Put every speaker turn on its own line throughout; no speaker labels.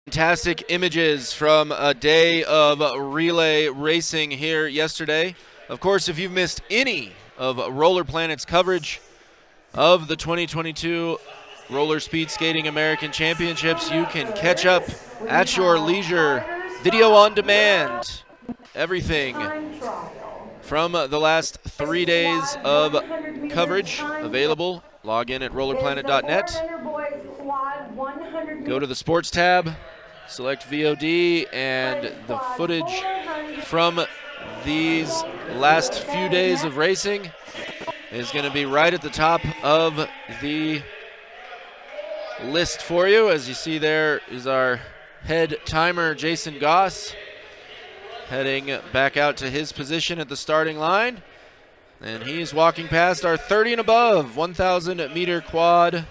Fantastic images from a day of relay racing here yesterday. Of course, if you've missed any of Roller Planet's coverage of the 2022 Roller Speed Skating American Championships, you can catch up at your leisure. Video on demand. Everything from the last 3 days of coverage available. Log in at rollerplanet.net. Go to the sports tab, select VOD, and the footage from these last few days of racing is going to be right at the top of the list for you. As you see, there is our head timer, Jason Goss, heading back out to his position at the starting line. And he's walking past our 30 and above 1,000 meter quad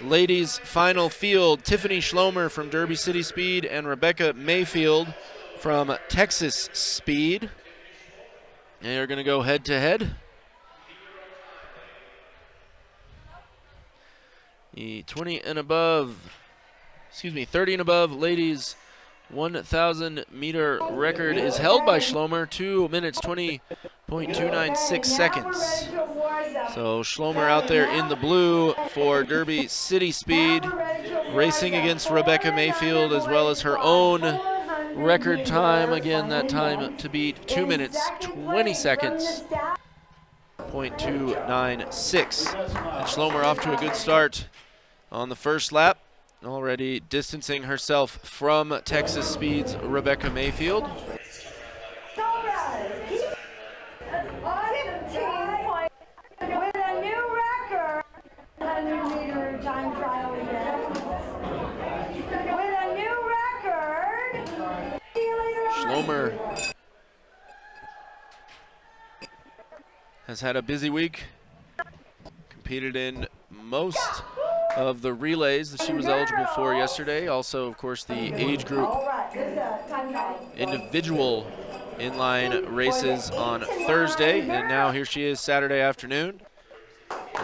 ladies final field. Tiffany Schlomer from Derby City Speed and Rebecca Mayfield from Texas Speed. They are going to go head to head. The 30 and above ladies 1,000 meter record is held by Schlomer, 2 minutes 20.296 seconds. So Schlomer out there in the blue for Derby City Speed, racing against Rebecca Mayfield as well as her own record time. Again, that time to beat 2 minutes 20 seconds, .296. And Schlomer off to a good start on the first lap, already distancing herself from Texas Speed's Rebecca Mayfield. Schlomer has had a busy week, competed in most of the relays that she was eligible for yesterday. Also, of course, the age group individual inline races on Thursday. And now here she is Saturday afternoon,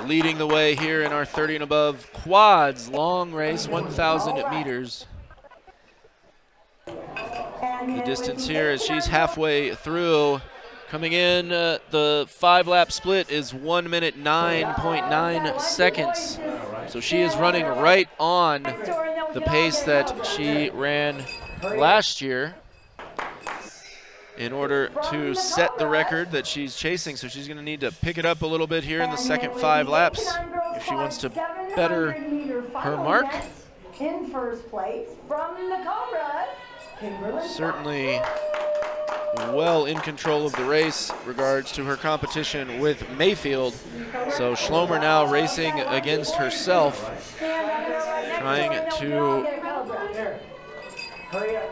leading the way here in our 30 and above quads long race, 1,000 meters. The distance here as she's halfway through. Coming in, the 5-lap split is 1 minute 9.9 seconds. So she is running right on the pace that she ran last year in order to set the record that she's chasing. So she's going to need to pick it up a little bit here in the second 5 laps if she wants to better her mark.
In first place from the Cobras,
certainly well in control of the race regards to her competition with Mayfield. So Schlomer now racing against herself, trying to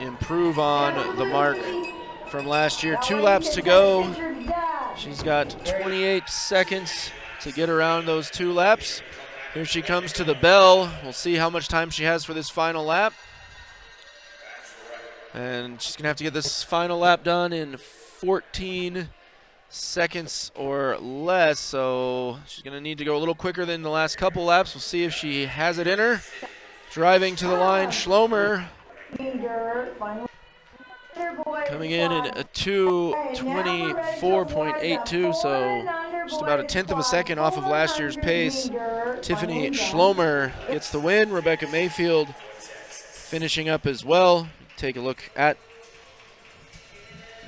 improve on the mark from last year. 2 laps to go. She's got 28 seconds to get around those 2 laps. Here she comes to the bell. We'll see how much time she has for this final lap. And she's going to have to get this final lap done in 14 seconds or less. So she's going to need to go a little quicker than the last couple laps. We'll see if she has it in her. Driving to the line, Schlomer coming in at a 2:24.82, so just about a tenth of a second off of last year's pace. Tiffany Schlomer gets the win. Rebecca Mayfield finishing up as well. Take a look at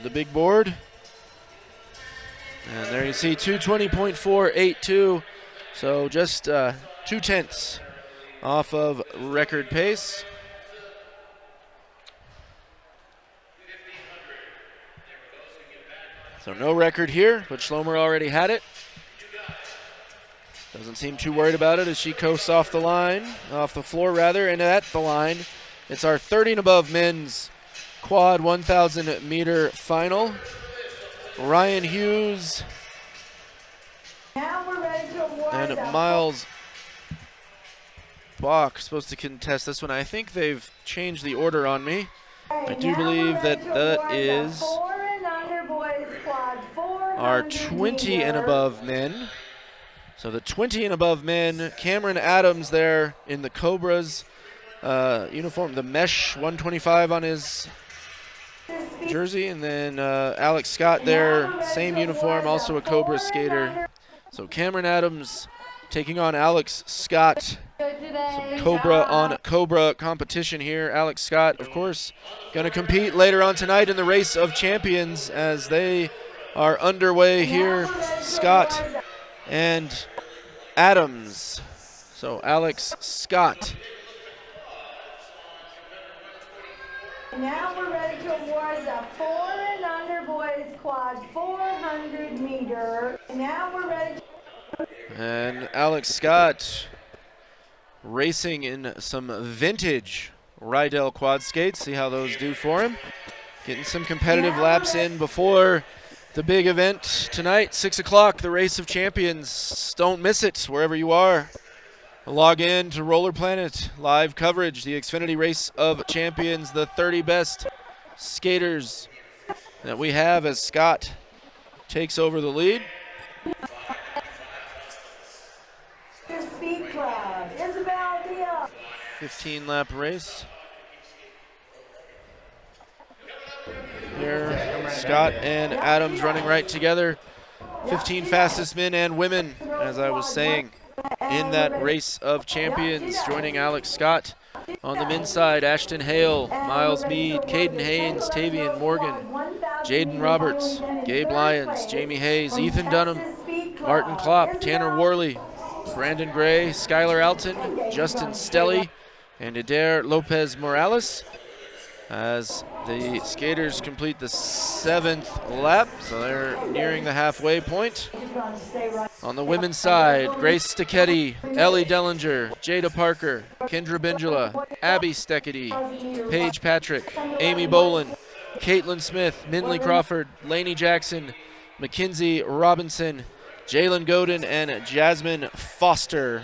the big board. And there you see 2:20.482, so just 2 tenths off of record pace. So no record here, but Schlomer already had it. Doesn't seem too worried about it as she coasts off the floor, and at the line. It's our 30 and above men's quad 1,000 meter final. Ryan Hughes and Miles Bach supposed to contest this one. I think they've changed the order on me. I do believe that is our 20 and above men. So the 20 and above men, Cameron Adams there in the Cobras, uniform, the mesh 125 on his jersey, and then Alex Scott there, same uniform, also a Cobra skater. So Cameron Adams taking on Alex Scott. Some Cobra on Cobra competition here. Alex Scott, of course, going to compete later on tonight in the Race of Champions as they are underway here. Scott and Adams. So Alex Scott.
Now we're ready to award the 4 and under boys quad 400 meter. Now we're ready.
And Alex Scott racing in some vintage Rydell quad skates. See how those do for him. Getting some competitive laps in before the big event tonight, 6 o'clock, the Race of Champions. Don't miss it wherever you are. Log in to Roller Planet, live coverage, the Xfinity Race of Champions, the 30 best skaters that we have as Scott takes over the lead.
Speed Club, Isabel Diaz.
15-lap race. Here, Scott and Adams running right together. 15 fastest men and women, as I was saying, in that Race of Champions. Joining Alex Scott on the men's side, Ashton Hale, Miles Mead, Caden Haynes, Tavian Morgan, Jaden Roberts, Gabe Lyons, Jamie Hayes, Ethan Dunham, Martin Klopp, Tanner Worley, Brandon Gray, Skylar Alton, Justin Stelly, and Adair Lopez Morales as the skaters complete the 7th lap. So they're nearing the halfway point. On the women's side, Grace Sticchetti, Ellie Dellinger, Jada Parker, Kendra Bindula, Abby Steckety, Paige Patrick, Amy Bolin, Caitlin Smith, Minley Crawford, Lainey Jackson, Mackenzie Robinson, Jalen Godin, and Jasmine Foster.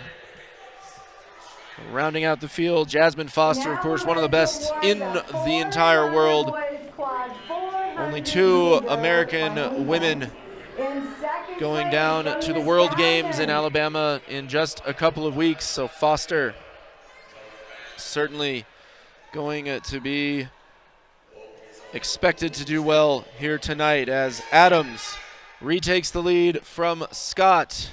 Rounding out the field, Jasmine Foster, of course, one of the best in the entire world. Only 2 American women going down to the World Games in Alabama in just a couple of weeks. So Foster certainly going to be expected to do well here tonight as Adams retakes the lead from Scott.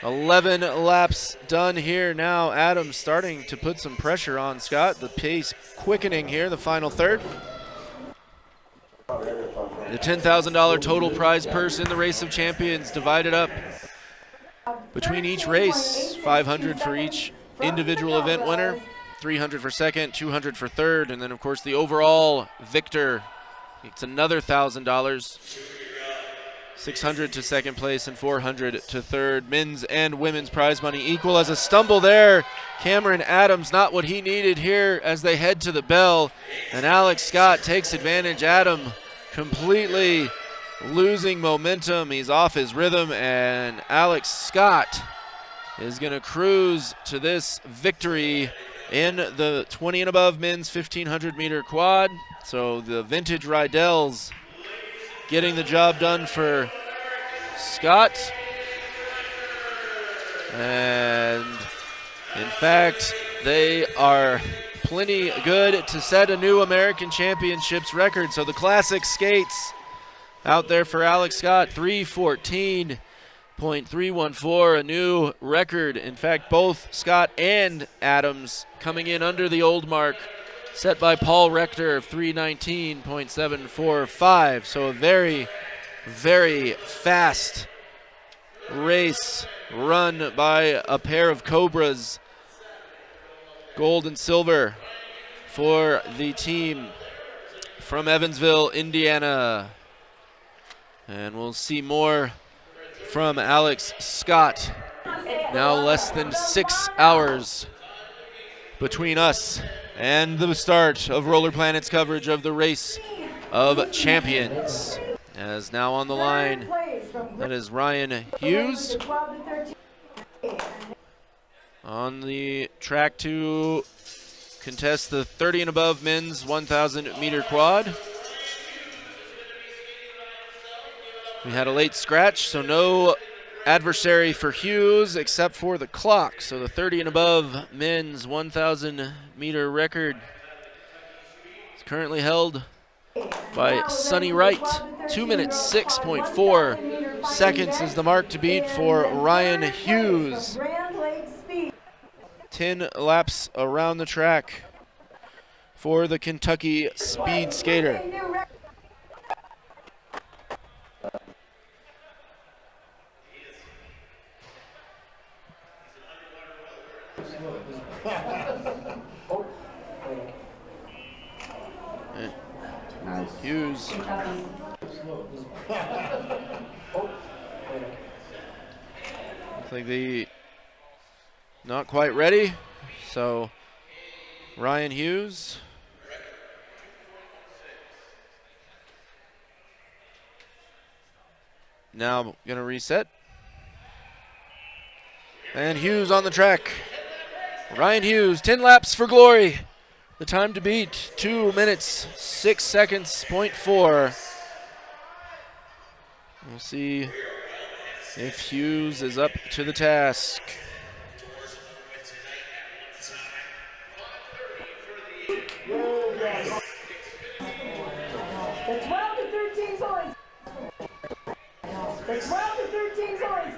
11 laps done here now. Adams starting to put some pressure on Scott. The pace quickening here, the final third. The $10,000 total prize purse in the Race of Champions divided up between each race. $500 for each individual event winner, $300 for second, $200 for third, and then of course the overall victor. It's another $1,000. $600 to second place and $400 to third. Men's and women's prize money equal. As a stumble there, Cameron Adams not what he needed here as they head to the bell, and Alex Scott takes advantage. Adam completely losing momentum. He's off his rhythm, and Alex Scott is going to cruise to this victory in the 20 and above men's 1,500 meter quad. So the vintage Rydells getting the job done for Scott. And in fact, they are plenty good to set a new American Championships record. So the classic skates out there for Alex Scott, 3:14.314, a new record. In fact, both Scott and Adams coming in under the old mark set by Paul Rector of 3:19.745. So a very, very fast race run by a pair of Cobras. Gold and silver for the team from Evansville, Indiana. And we'll see more from Alex Scott. Now less than 6 hours between us and the start of Roller Planet's coverage of the Race of Champions. As now on the line, that is Ryan Hughes on the track to contest the 30 and above men's 1,000 meter quad. We had a late scratch, so no adversary for Hughes except for the clock. So the 30 and above men's 1,000 meter record is currently held by Sonny Wright. 2 minutes 6.4 seconds is the mark to beat for Ryan Hughes. 10 laps around the track for the Kentucky speed skater. Hughes. Looks like the not quite ready. So Ryan Hughes. Now gonna reset. And Hughes on the track. Ryan Hughes, 10 laps for glory. The time to beat, 2 minutes, 6 seconds, .4. We'll see if Hughes is up to the task.
The 12 to 13 points. The 12 to 13 points.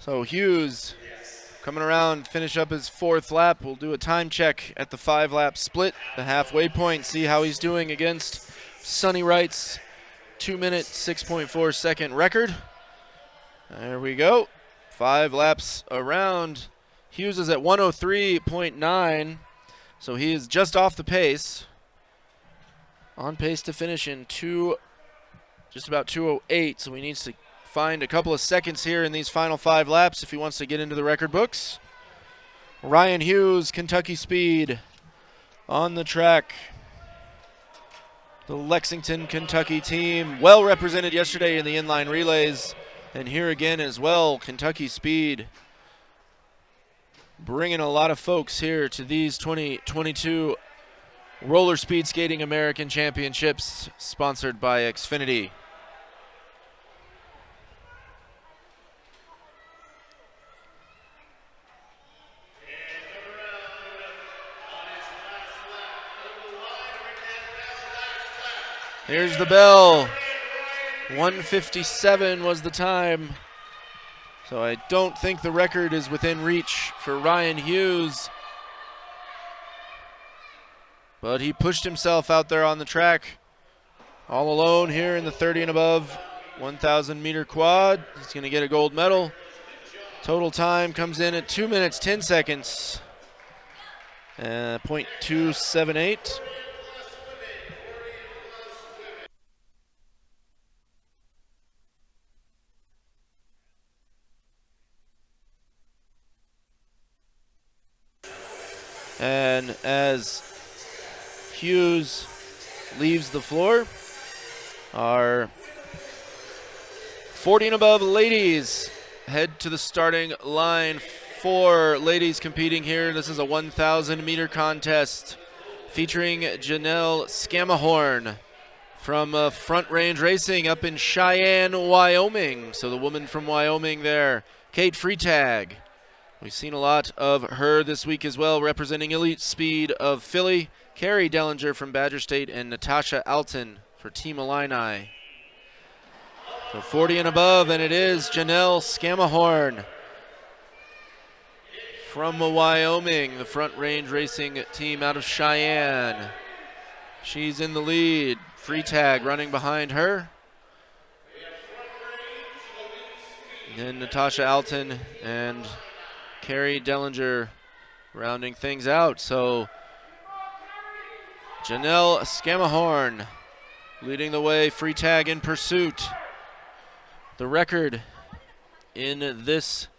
So Hughes coming around, finish up his 4th lap. We'll do a time check at the 5-lap split, the halfway point, see how he's doing against Sonny Wright's 2 minute, 6.4 second record. There we go. 5 laps around. Hughes is at 103.9, so he is just off the pace. On pace to finish in just about 2:08, so he needs to find a couple of seconds here in these final 5 laps if he wants to get into the record books. Ryan Hughes, Kentucky Speed, on the track. The Lexington, Kentucky team, well represented yesterday in the inline relays, and here again as well. Kentucky Speed bringing a lot of folks here to these 2022 Roller Speed Skating American Championships, sponsored by Xfinity. Here's the bell. 1:57 was the time. So I don't think the record is within reach for Ryan Hughes. But he pushed himself out there on the track all alone here in the 30 and above 1,000 meter quad. He's going to get a gold medal. Total time comes in at 2 minutes, 10 seconds. .278. And as Hughes leaves the floor, our 40 and above ladies head to the starting line. 4 ladies competing here. This is a 1,000 meter contest featuring Janelle Scamahorn from Front Range Racing up in Cheyenne, Wyoming. So the woman from Wyoming there. Kate Freitag. We've seen a lot of her this week as well, representing Elite Speed of Philly. Carrie Dellinger from Badger State and Natasha Alton for Team Illini. So 40 and above, and it is Janelle Scamahorn from Wyoming, the Front Range Racing team out of Cheyenne. She's in the lead. Freitag running behind her. And then Natasha Alton and Carrie Dellinger rounding things out. So Janelle Scamahorn leading the way, Freitag in pursuit. The record in this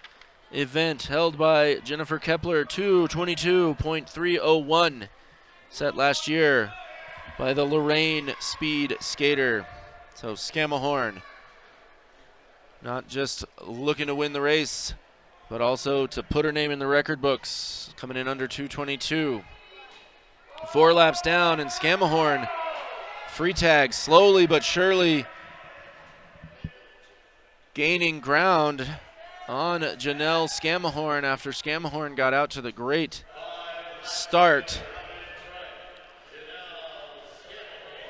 event held by Jennifer Kepler, 2:22.301, set last year by the Lorraine speed skater. So Skamahorn not just looking to win the race, but also to put her name in the record books, coming in under 2:22. 4 laps down, and Skamahorn, Freitag, slowly but surely gaining ground on Janelle Skamahorn after Skamahorn got out to the great start.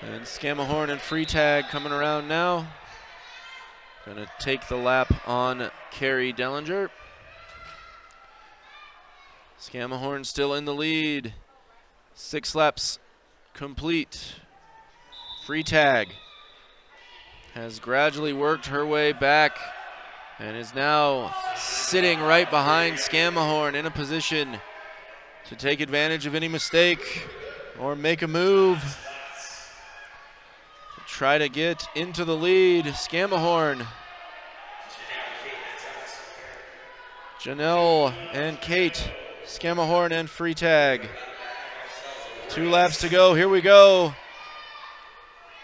And Skamahorn and Freitag coming around now. Gonna take the lap on Carrie Dellinger. Skamahorn still in the lead. 6 laps complete. Freitag has gradually worked her way back and is now sitting right behind Skamahorn in a position to take advantage of any mistake or make a move. Try to get into the lead. Skamahorn, Janelle and Kate, Skamahorn and Freitag. 2 laps to go. Here we go.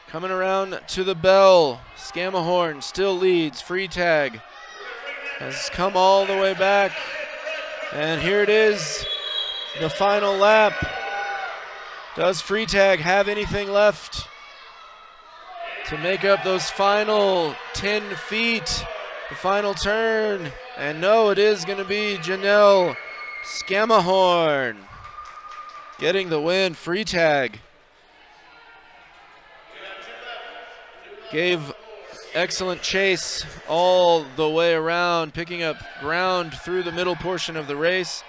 Coming around to the bell. Skamahorn still leads. Freitag has come all the way back. And here it is, the final lap. Does Freitag have anything left to make up those final 10 feet, the final turn? And no, it is going to be Janelle Skamahorn getting the win. Freitag gave excellent chase all the way around, picking up ground through the middle portion of the race.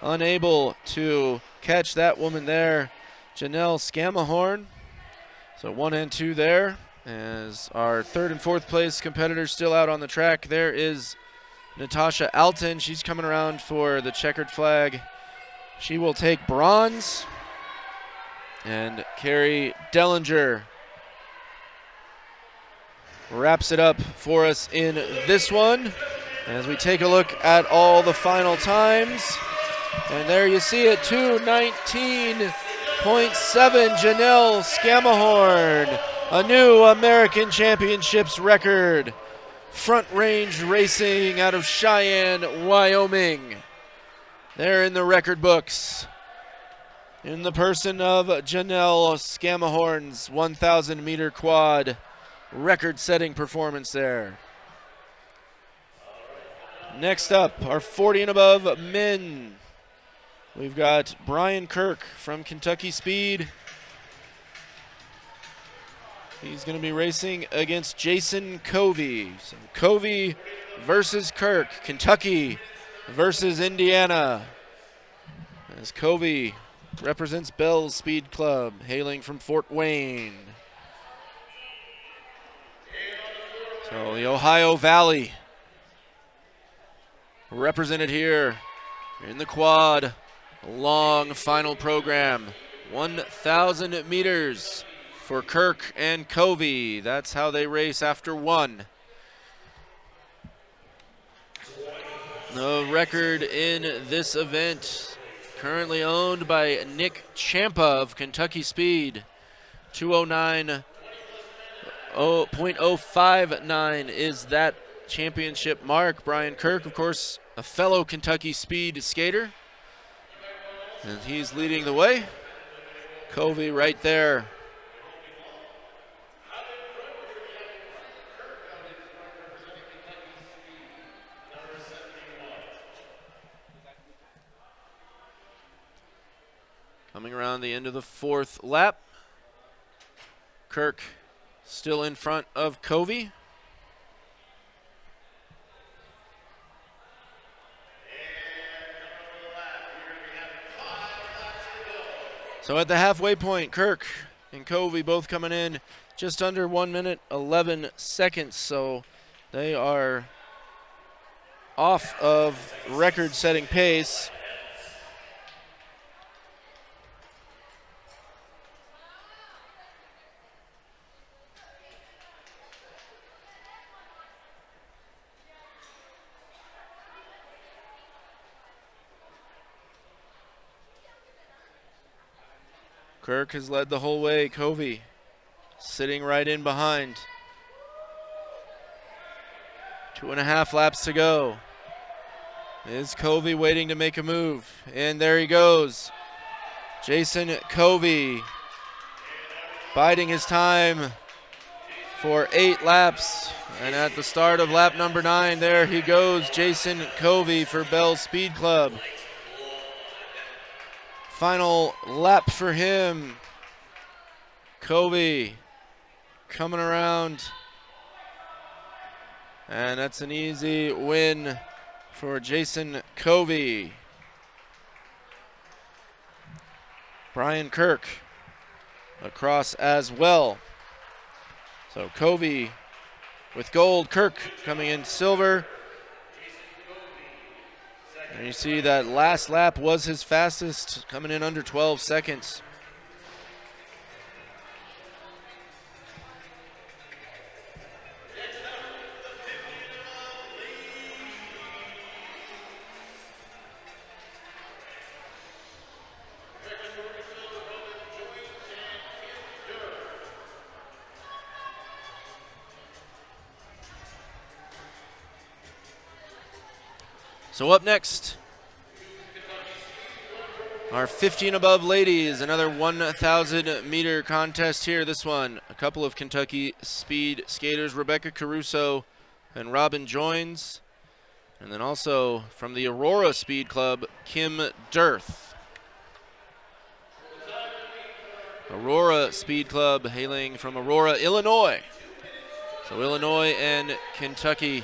Unable to catch that woman there, Janelle Skamahorn. So 1 and 2 there. As our 3rd and 4th place competitors still out on the track. There is Natasha Alton. She's coming around for the checkered flag. She will take bronze. And Carrie Dellinger wraps it up for us in this one. As we take a look at all the final times. And there you see it, 2:19.7, Janelle Skamahorn. A new American Championships record. Front Range Racing out of Cheyenne, Wyoming. They're in the record books. In the person of Janelle Skamahorn's 1,000 meter quad record-setting performance there. Next up, our 40 and above men. We've got Brian Kirk from Kentucky Speed. He's going to be racing against Jason Covey. So Covey versus Kirk. Kentucky versus Indiana. As Covey represents Bell's Speed Club, hailing from Fort Wayne. So the Ohio Valley represented here in the quad. A long final program. 1,000 meters. For Kirk and Covey. That's how they race after 1. The record in this event currently owned by Nick Champa of Kentucky Speed. 209.059 is that championship mark. Brian Kirk, of course, a fellow Kentucky Speed skater. And he's leading the way. Covey right there. Coming around the end of the 4th lap. Kirk still in front of Covey. So at the halfway point, Kirk and Covey both coming in just under 1 minute, 11 seconds. So they are off of record-setting pace. Kirk has led the whole way. Covey sitting right in behind. 2.5 laps to go. Is Covey waiting to make a move? And there he goes. Jason Covey biding his time for 8 laps. And at the start of lap number 9, there he goes, Jason Covey for Bell Speed Club. Final lap for him. Covey coming around. And that's an easy win for Jason Covey. Brian Kirk across as well. So Covey with gold, Kirk coming in silver. And you see that last lap was his fastest, coming in under 12 seconds. So up next, our 15 above ladies, another 1,000 meter contest here. This one, a couple of Kentucky speed skaters, Rebecca Caruso and Robin Joins. And then also from the Aurora Speed Club, Kim Dirth. Aurora Speed Club hailing from Aurora, Illinois. So Illinois and Kentucky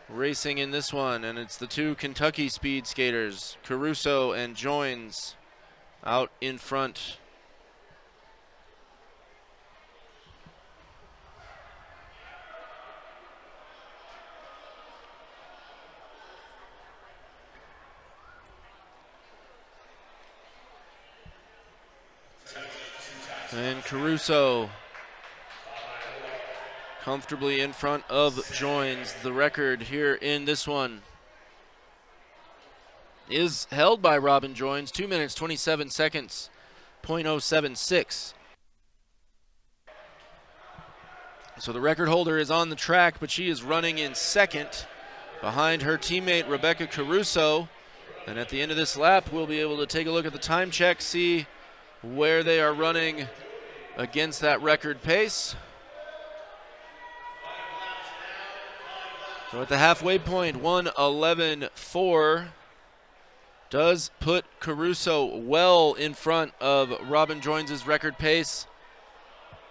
racing in this one, and it's the 2 Kentucky speed skaters, Caruso and Joins, out in front. And Caruso comfortably in front of Joins. The record here in this one is held by Robin Joins, 2 minutes, 27 seconds, .076. So the record holder is on the track, but she is running in second behind her teammate Rebecca Caruso. And at the end of this lap, we'll be able to take a look at the time check, see where they are running against that record pace. So at the halfway point, 1:11.4 does put Caruso well in front of Robin Joins' record pace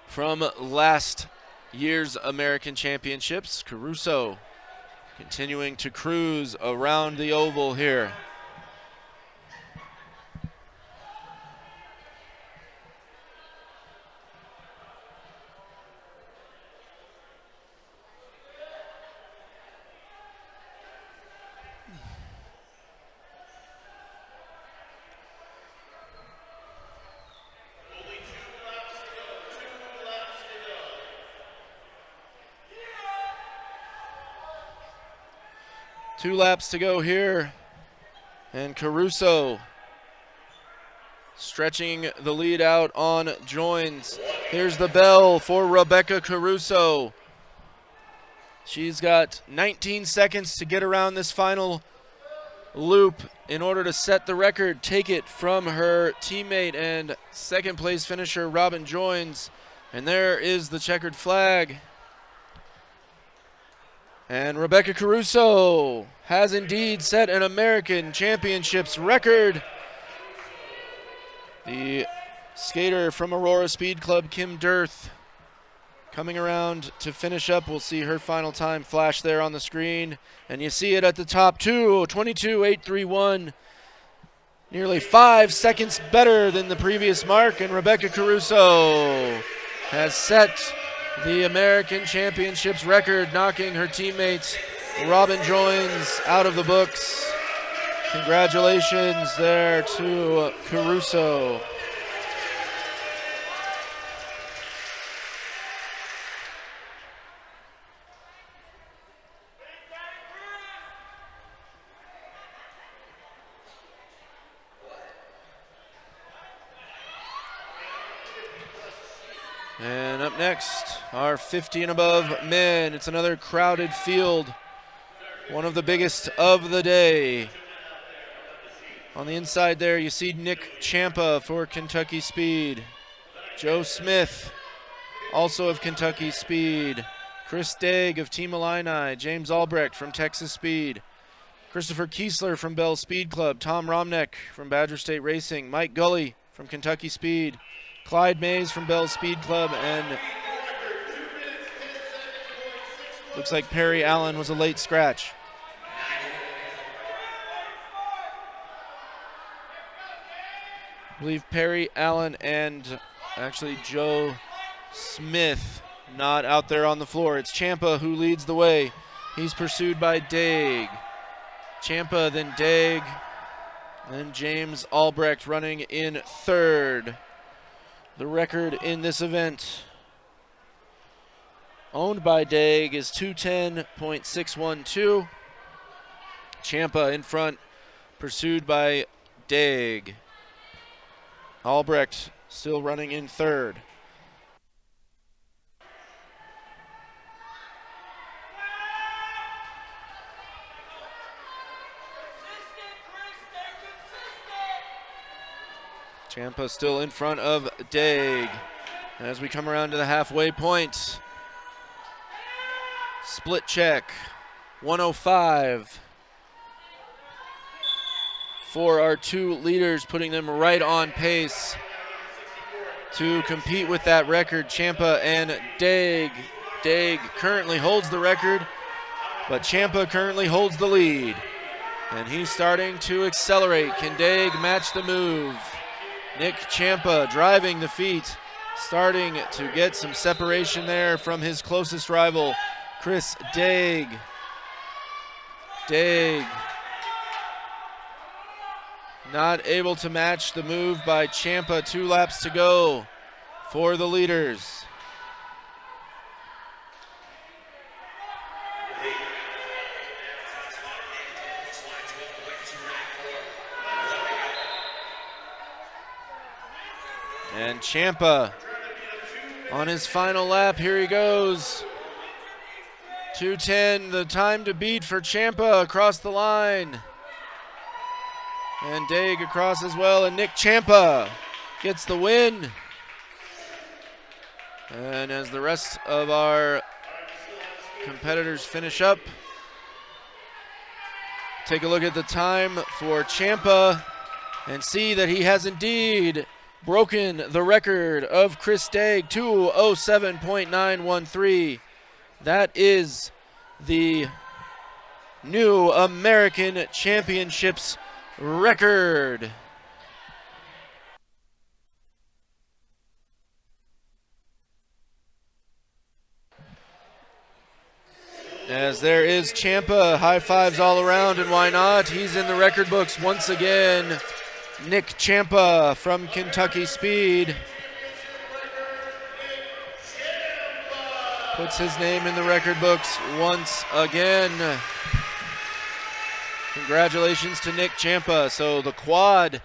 from last year's American Championships. Caruso continuing to cruise around the oval here. Two laps to go here, and Caruso stretching the lead out on Joins. Here's the bell for Rebecca Caruso. She's got 19 seconds to get around this final loop in order to set the record, take it from her teammate and second place finisher Robin Joins. And there is the checkered flag. And Rebecca Caruso has indeed set an American Championships record. The skater from Aurora Speed Club, Kim Dirth, coming around to finish up. We'll see her final time flash there on the screen. And you see it at the top too, 22.831. Nearly 5 seconds better than the previous mark. And Rebecca Caruso has set the American Championships record, knocking her teammate Robin Joins out of the books. Congratulations there to Caruso. And up next, our 50 and above men. It's another crowded field, one of the biggest of the day. On the inside there, you see Nick Champa for Kentucky Speed. Joe Smith, also of Kentucky Speed. Chris Daig of Team Illini. James Albrecht from Texas Speed. Christopher Kiesler from Bell Speed Club. Tom Romneck from Badger State Racing. Mike Gully from Kentucky Speed. Clyde Mays from Bell Speed Club. And looks like Perry Allen was a late scratch. I believe Perry Allen and actually Joe Smith not out there on the floor. It's Champa who leads the way. He's pursued by Daig. Champa, then Daig, then James Albrecht running in third. The record in this event, owned by Daig, is 210.612. Champa in front, pursued by Daig. Albrecht still running in third. Champa still in front of Daig. As we come around to the halfway point, split check, 105 for our two leaders, putting them right on pace to compete with that record. Champa and Daig. Daig currently holds the record, but Champa currently holds the lead. And he's starting to accelerate. Can Daig match the move? Nick Champa driving the feet, starting to get some separation there from his closest rival, Chris Daig. Daig not able to match the move by Champa. 2 laps to go for the leaders. And Champa on his final lap, here he goes. 2:10, the time to beat for Champa across the line. And Daig across as well, and Nick Champa gets the win. And as the rest of our competitors finish up, take a look at the time for Champa and see that he has indeed broken the record of Chris Daig, 2:07.913. That is the new American Championships record. As there is Champa, high fives all around, and why not? He's in the record books once again. Nick Champa from Kentucky Speed puts his name in the record books once again. Congratulations to Nick Champa. So the quad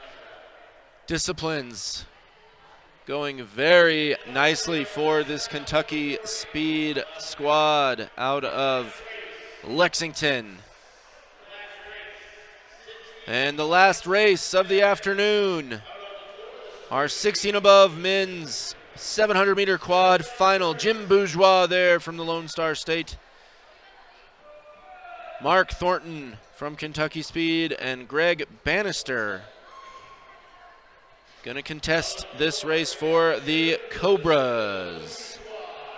disciplines going very nicely for this Kentucky Speed squad out of Lexington. And the last race of the afternoon, our 16 above men's 700 meter quad final. Jim Bourgeois there from the Lone Star State. Mark Thornton from Kentucky Speed and Greg Bannister going to contest this race for the Cobras.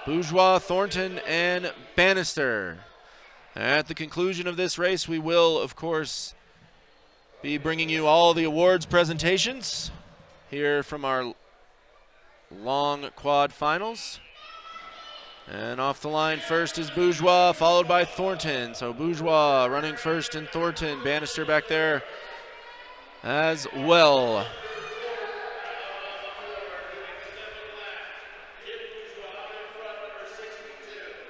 Bourgeois, Thornton, and Bannister. At the conclusion of this race, we will, of course, be bringing you all the awards presentations here from our long quad finals. And off the line first is Bourgeois, followed by Thornton. So Bourgeois running first and Thornton. Bannister back there as well.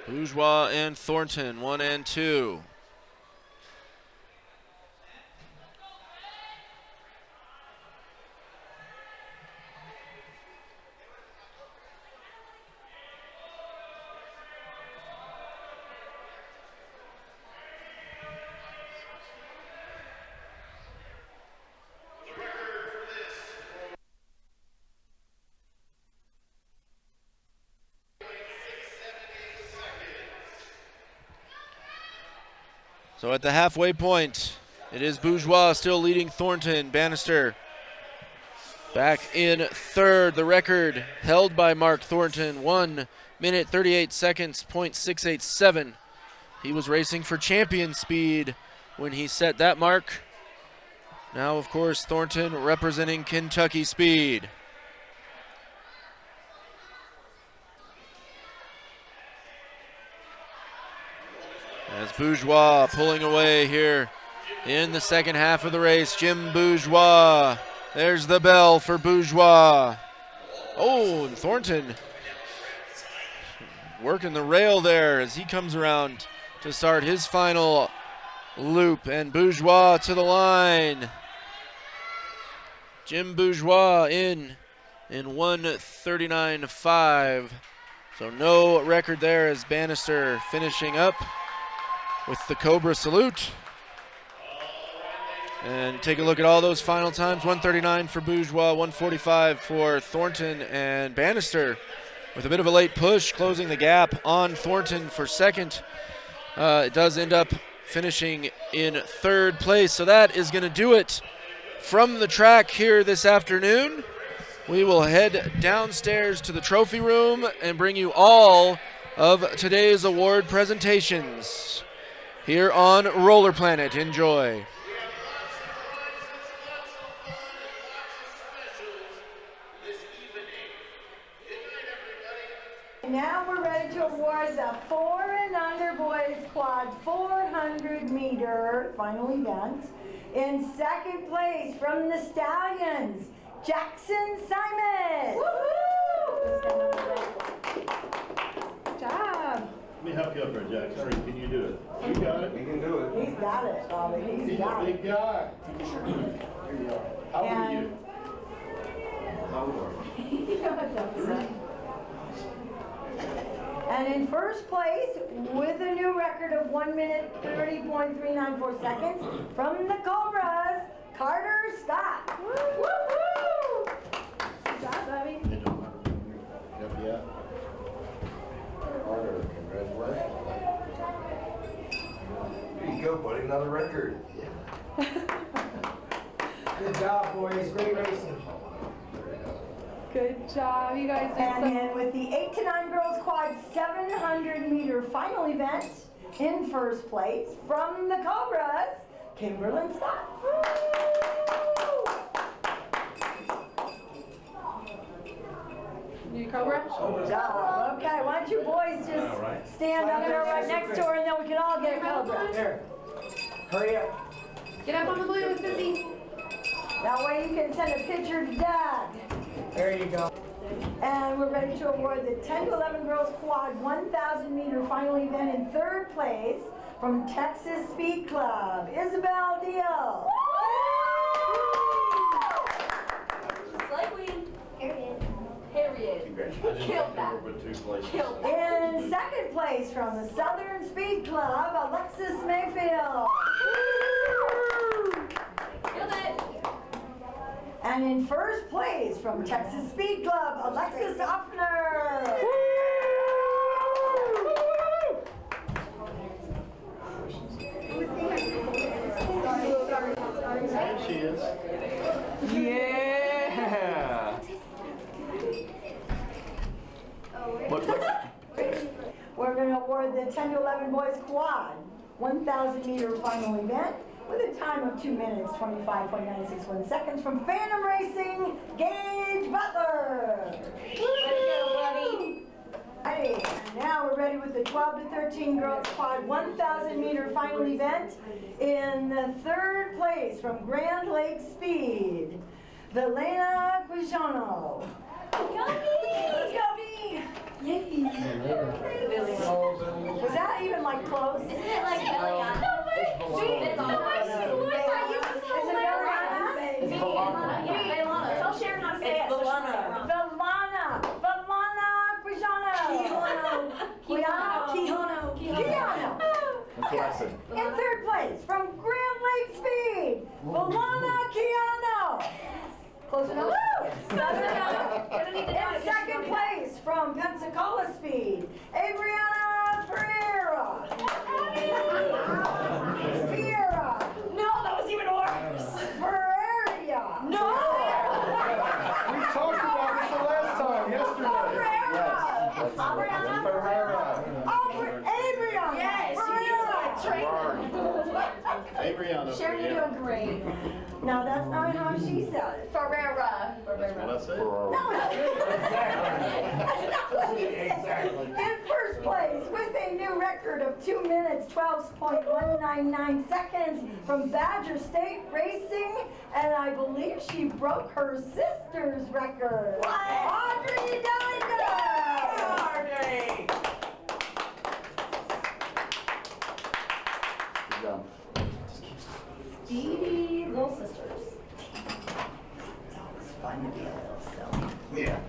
Bourgeois and Thornton, 1 and 2. So at the halfway point, it is Bourgeois still leading Thornton. Bannister back in third. The record held by Mark Thornton, 1 minute 38 seconds, .687. He was racing for champion speed when he set that mark. Now, of course, Thornton representing Kentucky speed. As Bourgeois pulling away here in the second half of the race. Jim Bourgeois. There's the bell for Bourgeois. Oh, and Thornton working the rail there as he comes around to start his final loop. And Bourgeois to the line. Jim Bourgeois in 1:39.5. So no record there as Bannister finishing up with the Cobra salute. And take a look at all those final times. 1:39 for Bourgeois, 1:45 for Thornton, and Bannister with a bit of a late push, closing the gap on Thornton for second. It does end up finishing in third place. So that is going to do it from the track here this afternoon. We will head downstairs to the trophy room and bring you all of today's award presentations here on Roller Planet. Enjoy.
Now we're ready to award the 4 and under boys quad 400 meter final event. In second place from the Stallions, Jackson Simon. Woohoo! Good job.
Let me help you up there, Jackson. Can you do it? You got it?
You can do it.
He's got it, Bobby. He's
He's
got
a
it.
big guy. Here you are. How old are you? How old are you?
And in first place, with a new record of 1 minute 30.394 seconds, from the Cobras, Carter Scott. Woo-hoo! Good job, Bobby.
They don't matter. Help you out.
Carter, congratulations. There you go, buddy. Another record.
Good job, boys. Great racing.
Good job, you guys did
And
so.
then with the 8 to 9 girls quad 700 meter final event, in first place, from the Cobras, Kimberlyn Scott. Woo!
You Cobra?
Good job. Okay, why don't you boys just stand up there right next to her and then we can all get a Cobra.
Here. Hurry up.
Get up on the blue, Sissy.
That way you can send a picture to Dad.
There you go.
And we're ready to award the 10 to 11 girls quad 1,000 meter final event in third place from Texas Speed Club, Isabel Deal.
Period.
Congratulations.
Killed that.
With 2 places.
In second place from the Southern Speed Club, Alexis Mayfield.
Killed it.
And in first place from Texas Speed Club, Alexis Offner.
There she is.
Yeah.
We're going to award the 10 to 11 boys quad 1,000 meter final event with a time of 2 minutes 25.961 seconds from Phantom Racing, Gage Butler. Way to go, buddy. Hey, and now we're ready with the 12 to 13 girls quad 1,000 meter final event. In the third place from Grand Lake Speed, Velena Quijano. Let's go, B! Yay! Was that even like close?
Isn't it like Beliana?
Is it Beliana?
Beliana. Tell Sharon how to say it.
Velana Quijano. Quijano.
That's what I said.
In third place from Grand Lake Speed, Velana Quijano. Close enough? In second place from Pensacola Speed, Adriana Ferreira.
Hey, Brianna.
Sharon, you're doing great.
No, that's not how she said it.
Ferrera.
What I said?
No, that's not what he said. In first place with a new record of 2 minutes, 12.199 seconds from Badger State Racing, and I believe she broke her sister's record. Audrey Dellinger!
Good job.
Stevie Little Sisters. It's always fun to be a little silly.
Yeah.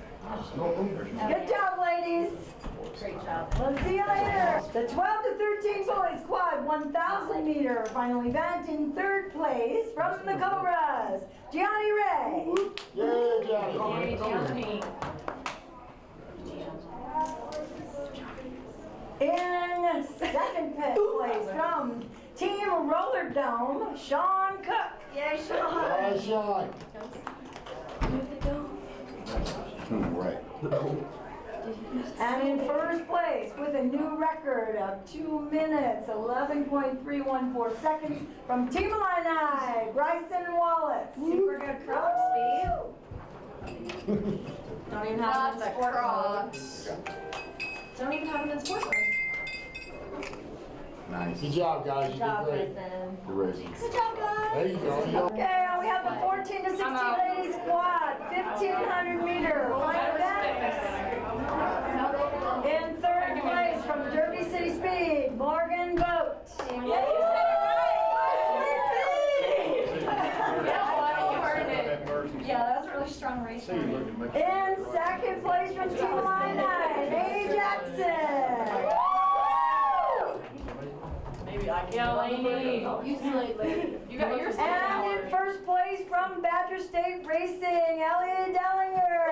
Good job, ladies.
Great job.
We'll see you later. The 12 to 13 boys quad 1,000 meter final event in third place from the Cobras, Gianni Ray.
Yay, Johnny.
Yay, Gianni.
In second place from Team Roller Dome, Sean Cook.
Yay, Sean.
Hi, Sean.
Right.
And in first place with a new record of 2 minutes, 11.314 seconds from Team Illini, Bryson Wallace.
Super good croc speed. Don't even have them in sport mode. Don't even have them in sport mode.
Nice.
Good job, guys. You
Good job,
did great.
Bryson.
Good racing.
Good job, guys.
There you go.
Okay, we have the 14 to 16 ladies quad, 1,500 meter final event. In third place from Derby City Speed, Morgan Boat.
Yeah, you said it right. Yeah, that was a really strong race.
In second place from Team Illini, May Jackson.
Yeah, lady.
You slayed, lady.
You got yours.
And in first place from Badger State Racing, Elliot Dellinger.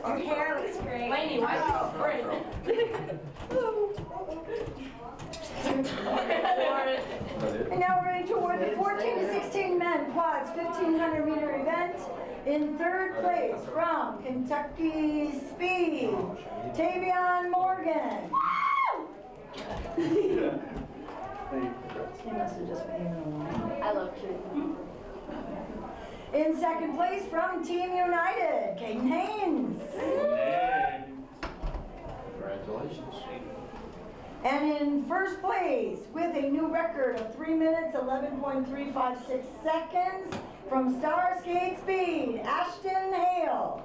Your hair looks great.
Lady, why don't you
And now we're ready to award the 14 to 16 men quads 1,500 meter event. In third place from Kentucky Speed, Tavion Morgan. He must have just been along.
I love Truth.
In second place from Team United, Caden Haynes.
Congratulations.
And in first place with a new record of 3 minutes, 11.356 seconds from Star Skate Speed, Ashton Hale.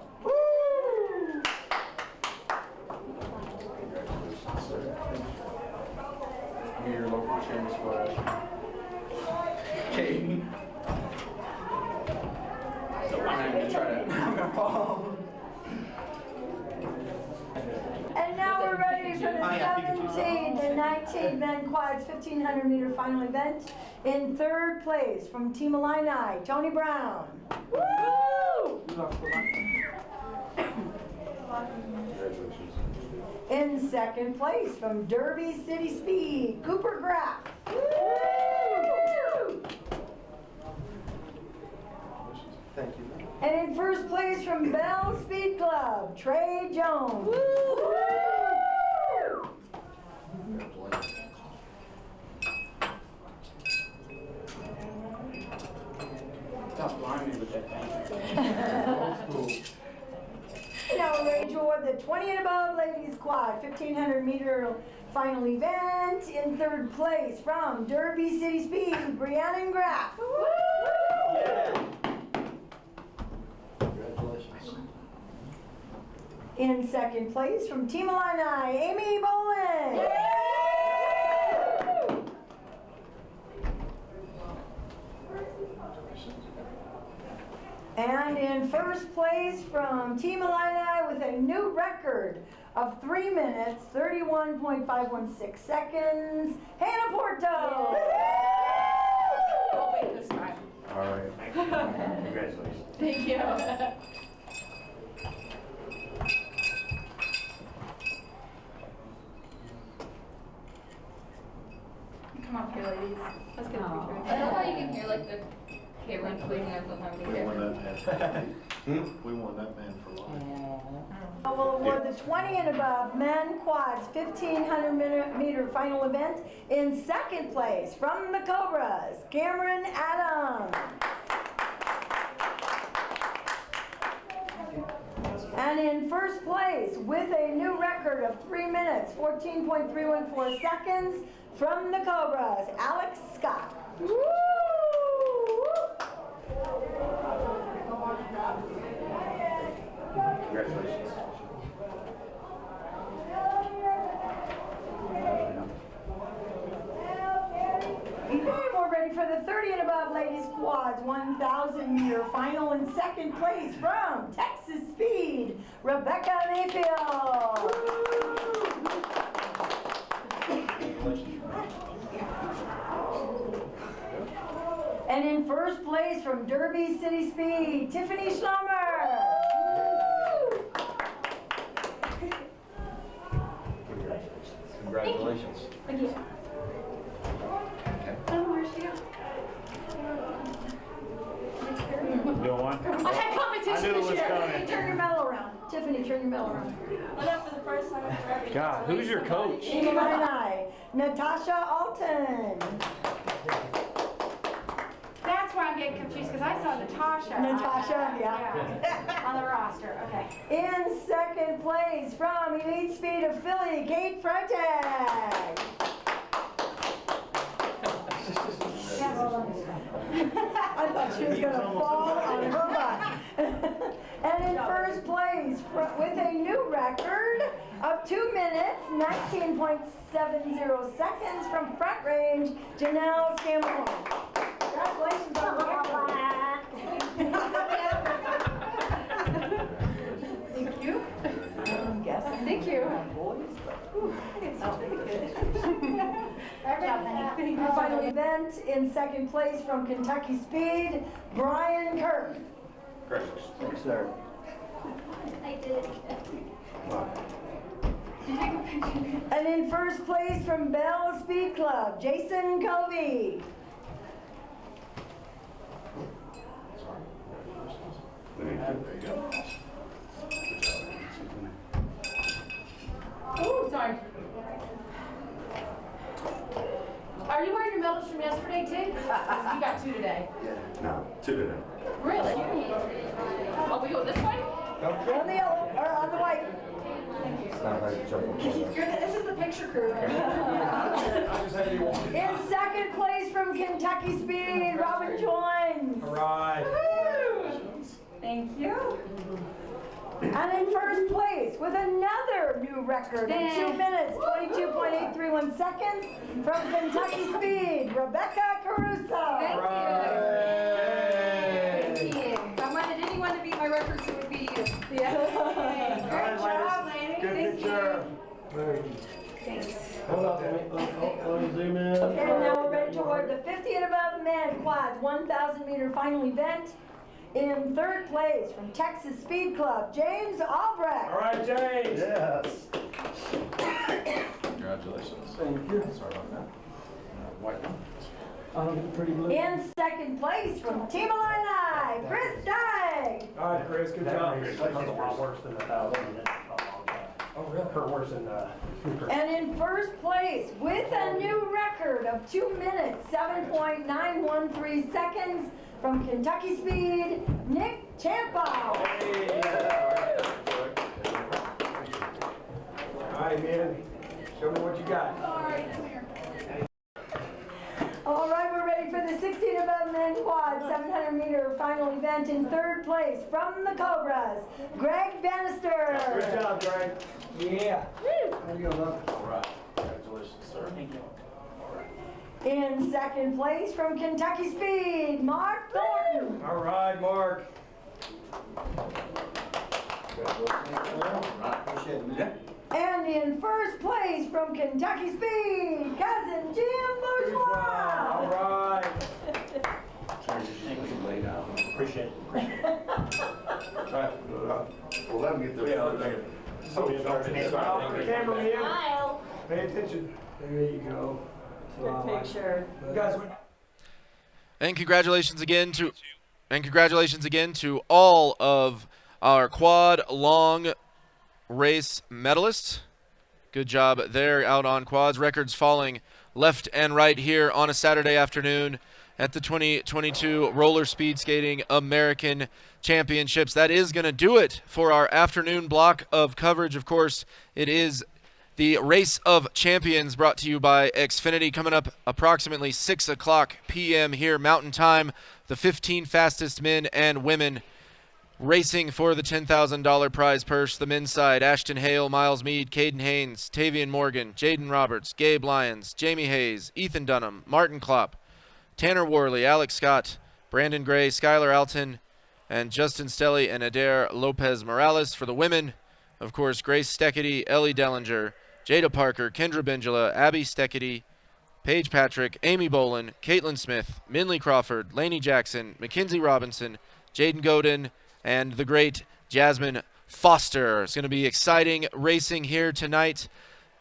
Give me your local cheering squad. Caden. I'm gonna try to.
And now we're ready for the 17 to 19 men quads 1,500 meter final event. In third place from Team Illini, Tony Brown.
Congratulations.
In second place from Derby City Speed, Cooper Graff.
Thank you.
And in first place from Bell Speed Club, Trey Jones.
Stop blinding me with that thing.
Now we're ready to award the 20 and above ladies quad 1,500 meter final event. In third place from Derby City Speed, Brianna Graff.
Congratulations.
In second place from Team Illini, Amy Bolin. And in first place from Team Illini with a new record of 3 minutes, 31.516 seconds, Hannah Porto.
I'll wait this time.
All right. Congratulations.
Thank you. Come up here, ladies. Let's get a picture.
I love how you can hear like the camera clicking as I'm having
We don't want that. We want that man for life.
We'll award the 20 and above men quads 1,500 meter final event. In second place from the Cobras, Cameron Adams. And in first place with a new record of 3 minutes, 14.314 seconds from the Cobras, Alex Scott. Woo!
Congratulations.
Okay, we're ready for the 30 and above ladies quads 1,000 meter final. In second place from Texas Speed, Rebecca Mayfield. And in first place from Derby City Speed, Tiffany Schlummer.
Congratulations.
Thank you. Oh, where's she at?
You don't want?
I had competition
I knew it
this
was
year.
coming.
Turn your medal around. Tiffany, turn your medal around.
Went up for the first time ever.
God, who's your coach?
Amy Minai, Natasha Alton.
That's why I'm getting confused, because I saw Natasha.
Natasha, yeah.
On the roster, okay.
In second place from Elite Speed of Philly, Kate Freitag. I thought she was going to fall on her butt. And in first place with a new record of 2 minutes, 19.70 seconds from Front Range, Janelle Scammell. Congratulations on the record.
Thank you.
I'm guessing.
Thank you.
Our final event in second place from Kentucky Speed, Brian Kirk.
Congratulations.
Thanks, sir.
I did it.
And in first place from Bell Speed Club, Jason Covey.
There you go.
Oh, sorry. Are you wearing your medals from yesterday too? You got 2 today.
No, 2 today.
Really? Oh, we go this way?
On the yellow, or on the white.
This is the picture crew.
In second place from Kentucky Speed, Robin Joins.
All right.
Thank you.
And in first place with another new record of 2 minutes, 22.831 seconds from Kentucky Speed, Rebecca Caruso.
Thank you. Thank you. If I wanted anyone to beat my records, it would be you. Yeah. Great job, lady.
Good picture.
Thanks.
Hold up, let me zoom in.
Okay, now we're ready to award the 50 and above men quads 1,000 meter final event. In third place from Texas Speed Club, James Albrecht.
All right, James.
Yes.
Congratulations.
Thank you.
Sorry about that. White one.
I don't get pretty blue.
In second place from Team Illini, Chris Dyke.
All right, Chris, good job.
That was a lot worse than 1,000 minutes.
Oh, really?
Hurt worse than
And in first place with a new record of 2 minutes, 7.913 seconds from Kentucky Speed, Nick Champa.
All right, man. Show me what you got.
All right, we're ready for the 16 above men quad 700 meter final event. In third place from the Cobras, Greg Bannister.
Good job, Greg. Yeah.
There you go, bud.
All right. Congratulations, sir.
Thank you.
In second place from Kentucky Speed, Mark Thornton.
All right, Mark.
Appreciate it, man.
And in first place from Kentucky Speed, cousin Jim Bourgeois.
All right.
Appreciate it.
All right. We'll let them get their
Cameraman.
Smile.
Pay attention. There you go.
Good picture.
You guys,
And congratulations again to And congratulations again to all of our quad long race medalists. Good job there out on quads. Records falling left and right here on a Saturday afternoon at the 2022 Roller Speed Skating American Championships. That is going to do it for our afternoon block of coverage. Of course, it is the Race of Champions brought to you by Xfinity, coming up approximately 6 o'clock p.m. here Mountain Time. The 15 fastest men and women racing for the $10,000 prize purse. The men's side: Ashton Hale, Miles Mead, Caden Haynes, Tavian Morgan, Jaden Roberts, Gabe Lyons, Jamie Hayes, Ethan Dunham, Martin Klopp, Tanner Worley, Alex Scott, Brandon Gray, Skylar Alton, and Justin Stelly and Adair Lopez Morales. For the women, of course, Grace Steckety, Ellie Dellinger, Jada Parker, Kendra Bengela, Abby Steckety, Paige Patrick, Amy Bolin, Caitlin Smith, Minley Crawford, Lainey Jackson, Mackenzie Robinson, Jaden Godin, and the great Jasmine Foster. It's going to be exciting racing here tonight,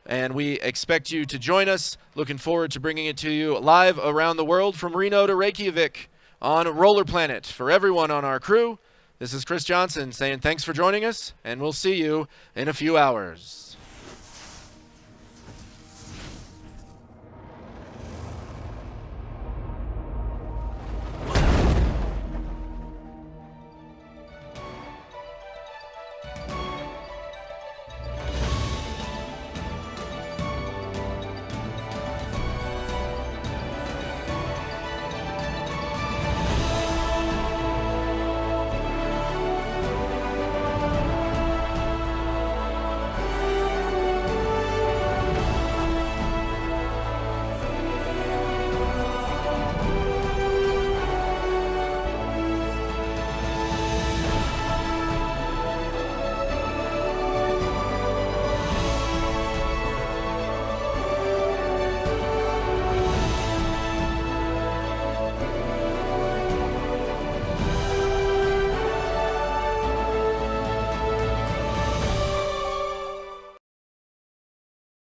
and we expect you to join us. Looking forward to bringing it to you live around the world from Reno to Reykjavik on Roller Planet. For everyone on our crew, this is Chris Johnson saying thanks for joining us, and we'll see you in a few hours.